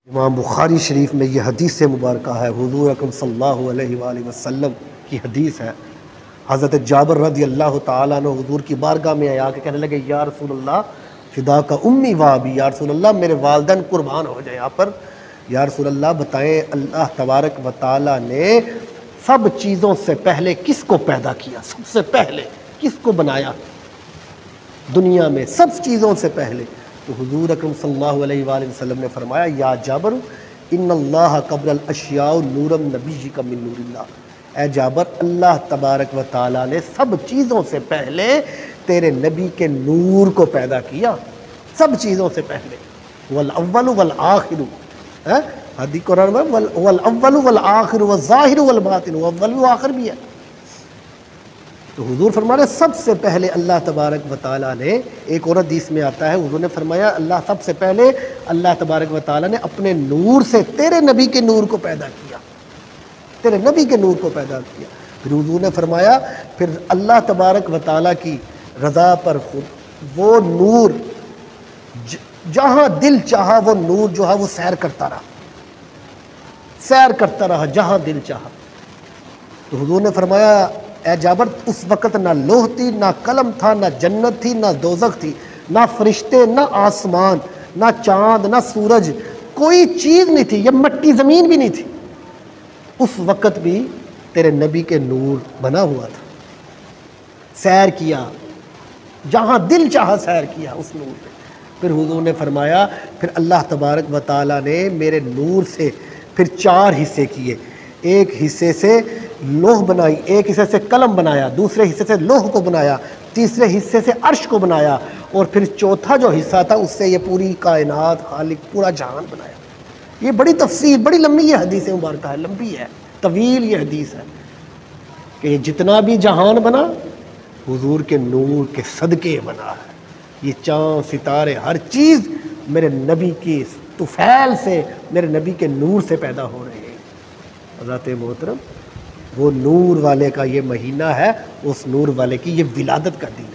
امام بخاری شریف میں یہ حدیث مبارکہ ہے، حضور اکرم صلی اللہ علیہ وآلہ وسلم کی حدیث ہے۔ حضرت جابر رضی اللہ تعالیٰ عنہ حضور کی بارگاہ میں آیا کہ کہنے لگے یا رسول اللہ فدا کا امی و ابی، یا رسول اللہ میرے والدین قربان ہو جائیں آپ پر۔ یا رسول اللہ بتائیں اللہ تبارک و تعالیٰ نے سب چیزوں سے پہلے کس کو پیدا کیا؟ سب سے پہلے کس کو بنایا دنیا میں سب چیزوں سے پہلے؟ تو حضور اکرم صلی اللہ علیہ وآلہ وسلم نے فرمایا یا جابر ان اللہ قبل الاشیاء نورم نبی کا من نور اللہ، اے جابر اللہ تبارک و تعالیٰ نے سب چیزوں سے پہلے تیرے نبی کے نور کو پیدا کیا، سب چیزوں سے پہلے۔ والاول والآخر، حدیث قرآن میں والاول والآخر والظاہر والباطن، وہ اول و آخر بھی ہے۔ تو حضور فرما رہے سب سے پہلے اللہ تبارک و تعالیٰ نے، ایک اور حدیث میں آتا ہے حضور نے فرمایا اللہ سب سے پہلے اللہ تبارک و تعالیٰ نے اپنے نور سے تیرے نبی کے نور کو پیدا کیا، تیرے نبی کے نور کو پیدا کیا۔ پھر حضور نے فرمایا پھر اللہ تبارک و تعالیٰ کی رضا پر خود وہ نور جہاں دل چاہا وہ نور جو ہے وہ سیر کرتا رہا جہاں دل چاہا۔ تو حضور نے فرمایا اے جابر اس وقت نہ لوح تھی، نہ قلم تھا، نہ جنت تھی، نہ دوزخ تھی، نہ فرشتے، نہ آسمان، نہ چاند، نہ سورج، کوئی چیز نہیں تھی، یہ مٹی زمین بھی نہیں تھی، اس وقت بھی تیرے نبی کے نور بنا ہوا تھا۔ سیر کیا جہاں دل چاہا، سیر کیا اس نور پہ۔ پھر حضور نے فرمایا پھر اللہ تبارک و تعالیٰ نے میرے نور سے پھر 4 حصے کیے، ایک حصے سے لوح بنائی، ایک حصے سے قلم بنایا، دوسرے حصے سے لوح کو بنایا، تیسرے حصے سے عرش کو بنایا، اور پھر چوتھا جو حصہ تھا اس سے یہ پوری کائنات خالق پورا جہان بنایا۔ یہ بڑی تفصیل، بڑی لمبی یہ حدیث مبارکہ ہے، لمبی ہے، طویل یہ حدیث ہے کہ یہ جتنا بھی جہان بنا حضور کے نور کے صدقے بنا ہے۔ یہ چاند ستارے ہر چیز میرے نبی کی طفیل سے، میرے نبی کے نور سے پیدا ہو رہے ہیں۔ حضرت محترم وہ نور والے کا یہ مہینہ ہے، اس نور والے کی یہ ولادت کا دن ہے۔